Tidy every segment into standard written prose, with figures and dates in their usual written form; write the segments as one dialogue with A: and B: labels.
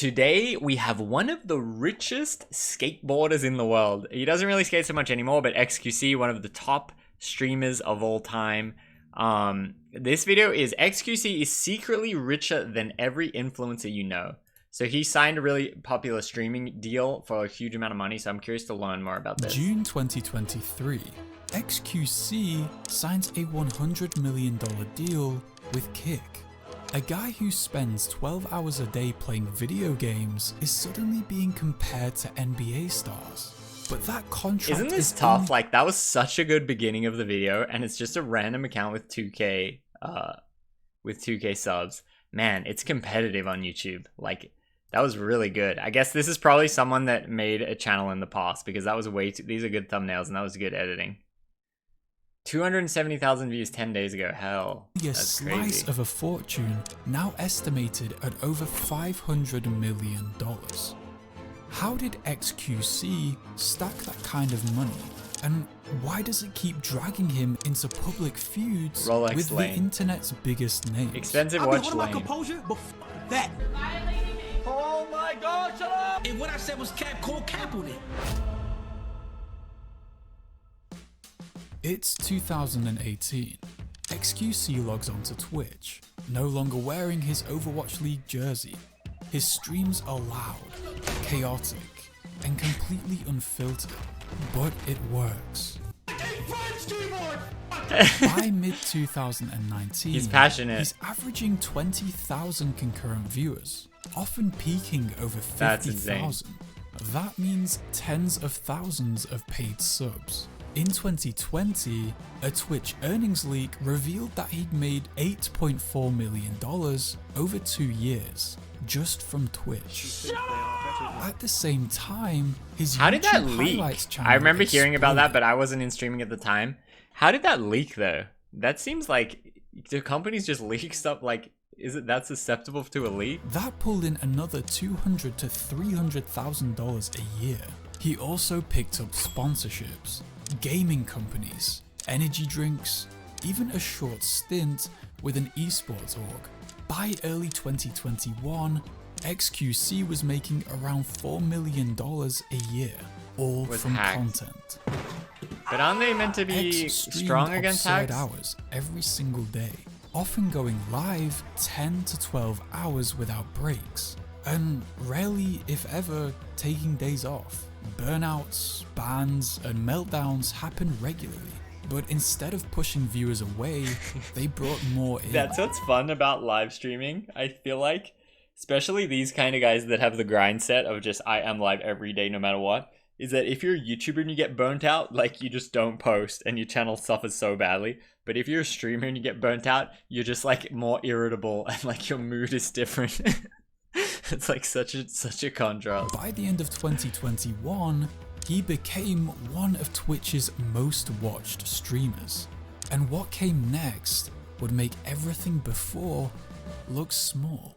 A: Today, we have one of the richest skateboarders in the world. He doesn't really skate so much anymore, but xQc, one of the top streamers of all time. This video is xQc is secretly richer than every influencer you know. So he signed a really popular streaming deal for a huge amount of money, so I'm curious to learn more about this.
B: June 2023, xQc signs a $100 million deal with Kick. A guy who spends 12 hours a day playing video games is suddenly being compared to NBA stars. But that contract
A: Isn't this tough? Like, that was such a good beginning of the video, and it's just a random account with 2K subs. Man, it's competitive on YouTube. Like, that was really good. I guess this is probably someone that made a channel in the past, because that was way too, these are good thumbnails and that was good editing. 270,000 views 10 days ago. Hell, that's crazy.
B: A slice of a fortune, now estimated at over $500 million. How did xQc stack that kind of money? And why does it keep dragging him into public feuds
A: Rolex
B: with
A: lane.
B: The internet's biggest names?
A: Expensive watch lane.
C: Composure, but that. Oh my God, shut up! And what I said was cap, call cap on it.
B: It's 2018. xQc logs onto Twitch, no longer wearing his Overwatch League jersey. His streams are loud, chaotic, and completely unfiltered, but it works. By mid-2019,
A: he's passionate.
B: He's averaging 20,000 concurrent viewers, often peaking over 50,000. That means tens of thousands of paid subs. In 2020, a Twitch earnings leak revealed that he'd made $8.4 million over 2 years, just from Twitch. At the same time, his
A: How did that
B: YouTube
A: leak?
B: highlights channel
A: I remember hearing about that,
B: exploded.
A: but I wasn't in streaming at the time. How did that leak though? That seems like, do companies just leak stuff? Like, is it that susceptible to a leak?
B: That pulled in another $200,000 to $300,000 a year. He also picked up sponsorships, gaming companies, energy drinks, even a short stint with an esports org. By early 2021, xQc was making around $4 million a year, all from content.
A: But aren't they meant to be strong against hacks?
B: Hours every single day, often going live 10 to 12 hours without breaks, and rarely, if ever, taking days off. Burnouts, bans, and meltdowns happen regularly, but instead of pushing viewers away, they brought more in.
A: That's what's fun about live streaming, I feel like. Especially these kind of guys that have the grind set of just, I am live every day no matter what. Is that if you're a YouTuber and you get burnt out, like, you just don't post and your channel suffers so badly. But if you're a streamer and you get burnt out, you're just like more irritable and like your mood is different. It's like such a contrast.
B: By the end of 2021, he became one of Twitch's most watched streamers. And what came next would make everything before look small.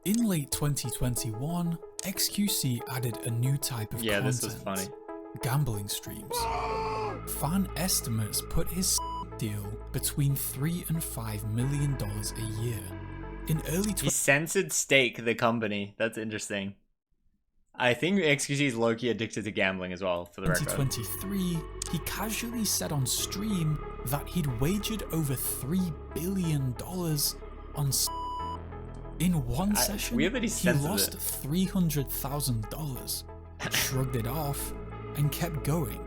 B: In late 2021, xQc added a new type of content.
A: This was funny.
B: Gambling streams. Fan estimates put his deal between $3 and $5 million a year. In early
A: he censored Stake, the company. That's interesting. I think xQc is low-key addicted to gambling as well, for the record.
B: 2023, he casually said on stream that he'd wagered over $3 billion on in one session.
A: Weird that
B: he lost $300,000, shrugged it off, and kept going.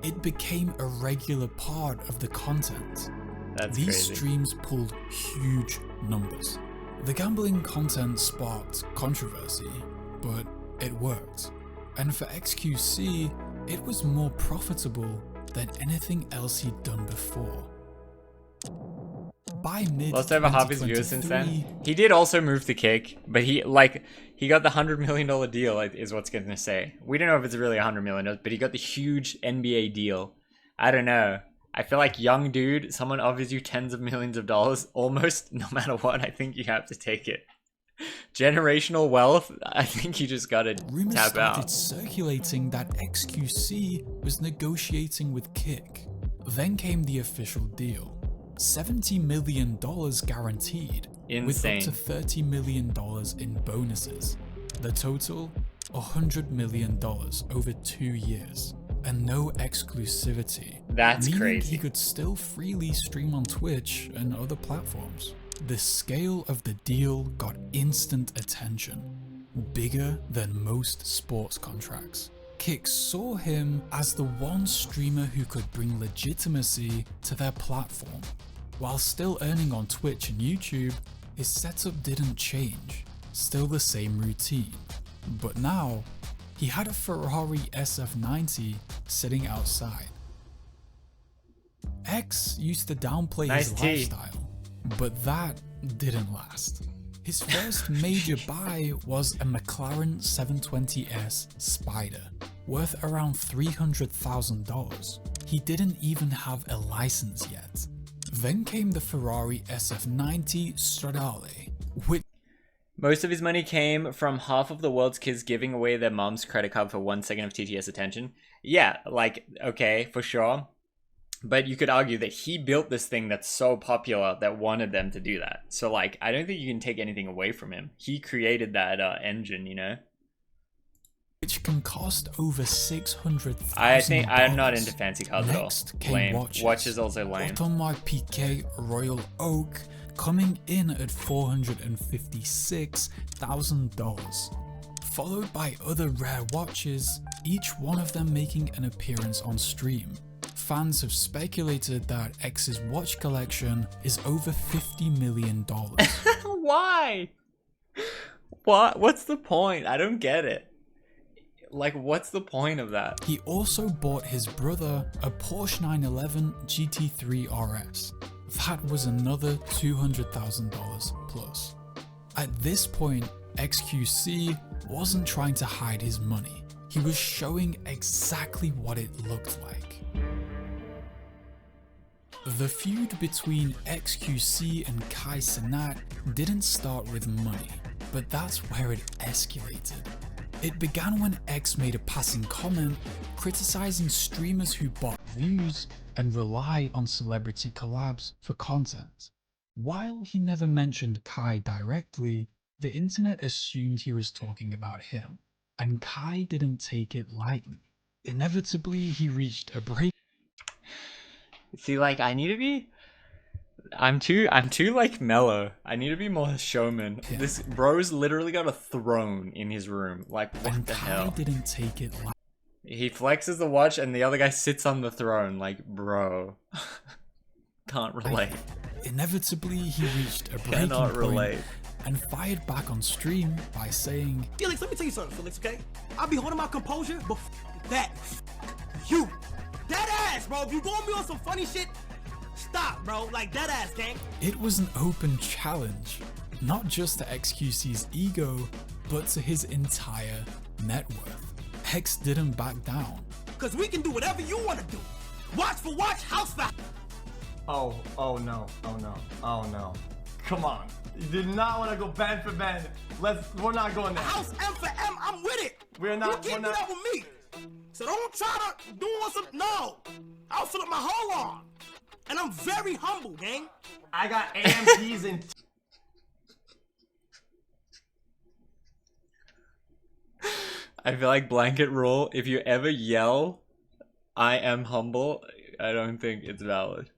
B: It became a regular part of the content.
A: That's
B: These
A: crazy.
B: streams pulled huge numbers. The gambling content sparked controversy, but it worked. And for xQc, it was more profitable than anything else he'd done before. By mid
A: Lost over half his viewers since then. He did also move to Kick, but he got the $100 million deal, is what's gonna say. We don't know if it's really $100 million, but he got the huge NBA deal. I don't know. I feel like young dude, someone offers you tens of millions of dollars, almost no matter what, I think you have to take it. Generational wealth, I think you just gotta
B: Rumors
A: tap
B: started
A: out.
B: circulating that xQc was negotiating with Kick. Then came the official deal. $70 million guaranteed,
A: Insane.
B: with up to $30 million in bonuses. The total, $100 million over 2 years, and no exclusivity.
A: That's
B: meaning
A: crazy.
B: He could still freely stream on Twitch and other platforms. The scale of the deal got instant attention, bigger than most sports contracts. Kick saw him as the one streamer who could bring legitimacy to their platform. While still earning on Twitch and YouTube, his setup didn't change, still the same routine. But now, he had a Ferrari SF90 sitting outside. X used to downplay his lifestyle, but that didn't last. His first major buy was a McLaren 720S Spider, worth around $300,000. He didn't even have a license yet. Then came the Ferrari SF90 Stradale, which
A: most of his money came from half of the world's kids giving away their mom's credit card for 1 second of TTS attention. Yeah, like, okay, for sure. But you could argue that he built this thing that's so popular that wanted them to do that. So, like, I don't think you can take anything away from him. He created that engine, you know?
B: which can cost over $600,000.
A: I think I'm not into fancy cars at all.
B: Next came
A: Lame.
B: watches.
A: Watch is also lame.
B: Audemars Piguet Royal Oak coming in at $456,000. Followed by other rare watches, each one of them making an appearance on stream. Fans have speculated that X's watch collection is over $50 million.
A: Why? What? What's the point? I don't get it. Like, what's the point of that?
B: He also bought his brother a Porsche 911 GT3 RS. That was another $200,000 plus. At this point, xQc wasn't trying to hide his money. He was showing exactly what it looked like. The feud between xQc and Kai Cenat didn't start with money, but that's where it escalated. It began when X made a passing comment criticizing streamers who bought views and rely on celebrity collabs for content. While he never mentioned Kai directly, the internet assumed he was talking about him, and Kai didn't take it lightly. Inevitably, he reached a break.
A: See, like, I need to be... I'm too like mellow. I need to be more showman.
B: Yeah.
A: This bro's literally got a throne in his room. Like, what
B: And
A: the
B: Kai
A: hell?
B: didn't take it lightly.
A: He flexes the watch and the other guy sits on the throne. Like, bro. Can't relate.
B: Inevitably, he reached a breaking
A: Cannot
B: point
A: relate.
B: and fired back on stream by saying,
C: Felix, let me tell you something, Felix, okay? I'll be holding my composure, but that, you, that ass, bro. If you going me on some funny shit, stop, bro. Like, that ass, gang.
B: it was an open challenge, not just to xQc's ego, but to his entire net worth. X didn't back down.
C: Because we can do whatever you want to do. Watch for watch, house for
D: Oh no. Come on. You did not want to go band for band. We're not going there.
C: house M for M. I'm with it.
D: We're not-
C: You can't
D: we're
C: do
D: not-
C: that with me. So don't try to do some. No. I'll fill up my whole arm. And I'm very humble, gang.
D: I got AMPs and
A: I feel like blanket rule, if you ever yell, I am humble, I don't think it's valid.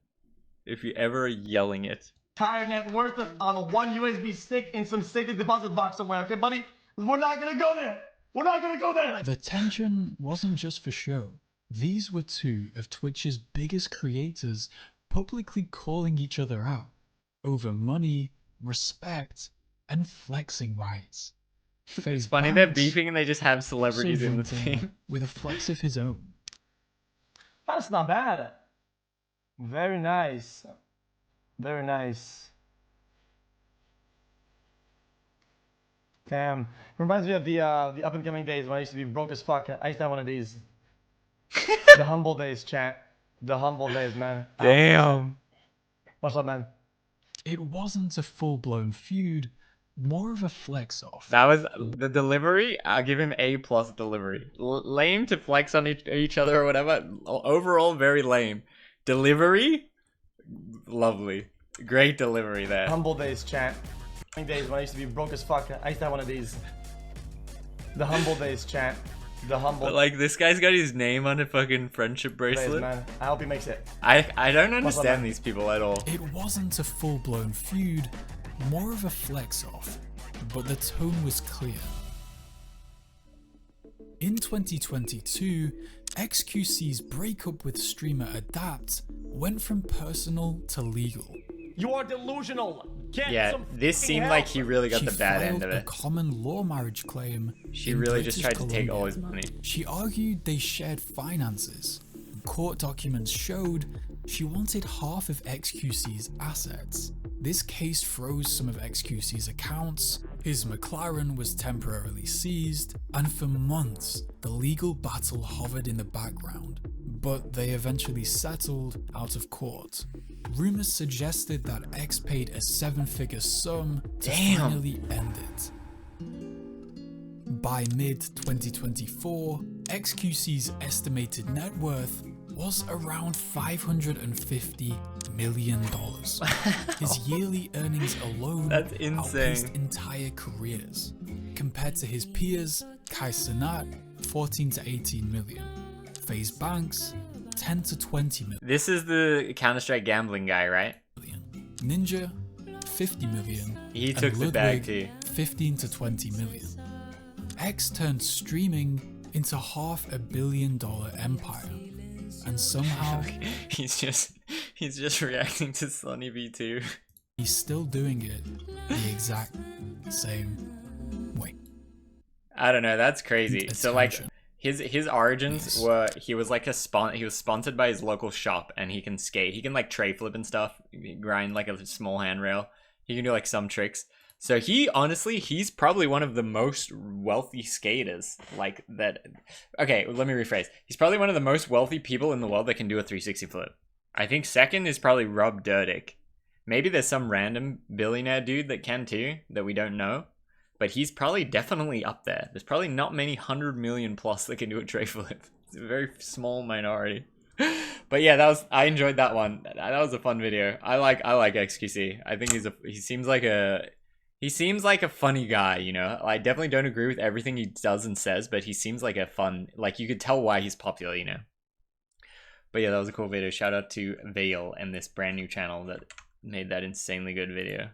A: If you ever are yelling it.
D: tire net worth on a one USB stick in some safety deposit box somewhere, okay, buddy? We're not gonna go there. We're not gonna go there.
B: The tension wasn't just for show. These were two of Twitch's biggest creators publicly calling each other out over money, respect, and flexing rights.
A: It's funny they're beefing and they just have celebrities in the team.
B: with a flex of his own.
D: That's not bad. Very nice. Very nice. Damn. Reminds me of the up and coming days when I used to be broke as fuck. I used to have one of these. The humble days, chat. The humble days, man.
A: Damn.
D: What's up, man?
B: It wasn't a full-blown feud, more of a flex off.
A: That was the delivery. I'll give him A+ delivery. Lame to flex on each other or whatever. Overall, very lame. Delivery, lovely. Great delivery there.
D: Humble days, chat. days when I used to be broke as fuck. I used to have one of these. The humble days, chat. The humble
A: But like this guy's got his name on a fucking friendship
D: days,
A: bracelet.
D: man. I hope he makes it.
A: I don't understand
D: man?
A: these people at all.
B: It wasn't a full-blown feud, more of a flex-off, but the tone was clear. In 2022, xQc's breakup with streamer Adapt went from personal to legal.
C: You are delusional. Get
A: Yeah,
C: some
A: this
C: fucking
A: seemed
C: help.
A: like he really got
B: She
A: the bad
B: filed
A: end of
B: a
A: it.
B: common law marriage claim.
A: She
B: in
A: really just
B: British
A: tried to take all
B: Columbia.
A: his money.
B: She argued they shared finances. Court documents showed she wanted half of xQc's assets. This case froze some of xQc's accounts, his McLaren was temporarily seized, and for months the legal battle hovered in the background, but they eventually settled out of court. Rumors suggested that X paid a 7-figure sum to finally end it. By mid-2024, xQc's estimated net worth was around $550 million. His yearly earnings alone
A: That's
B: outpaced
A: insane.
B: entire careers. Compared to his peers, Kai Cenat, 14 to 18 million. FaZe Banks, 10 to 20 million.
A: This is the Counter-Strike gambling guy, right?
B: Ninja, 50 million.
A: He
B: and
A: took the bag too.
B: 15 to 20 million. X turned streaming into $500 million empire. And somehow,
A: He's just reacting to Sunny V2.
B: he's still doing it the exact same way.
A: I don't know, that's crazy. So like
B: Attention.
A: his origins
B: Yes.
A: were he was like he was sponsored by his local shop and he can skate. He can like tray flip and stuff, grind like a small handrail. He can do like some tricks. So he's probably one of the most wealthy skaters like that. Okay, let me rephrase. He's probably one of the most wealthy people in the world that can do a 360 flip. I think second is probably Rob Dyrdek. Maybe there's some random billionaire dude that can too that we don't know. But he's probably definitely up there. There's probably not many 100 million plus that can do a tray flip. It's a very small minority. But yeah, I enjoyed that one. That was a fun video. I like xQc. I think he seems like a funny guy, you know. I definitely don't agree with everything he does and says, but he seems like a fun, like you could tell why he's popular, you know. But yeah, that was a cool video. Shout out to Vale and this brand new channel that made that insanely good video.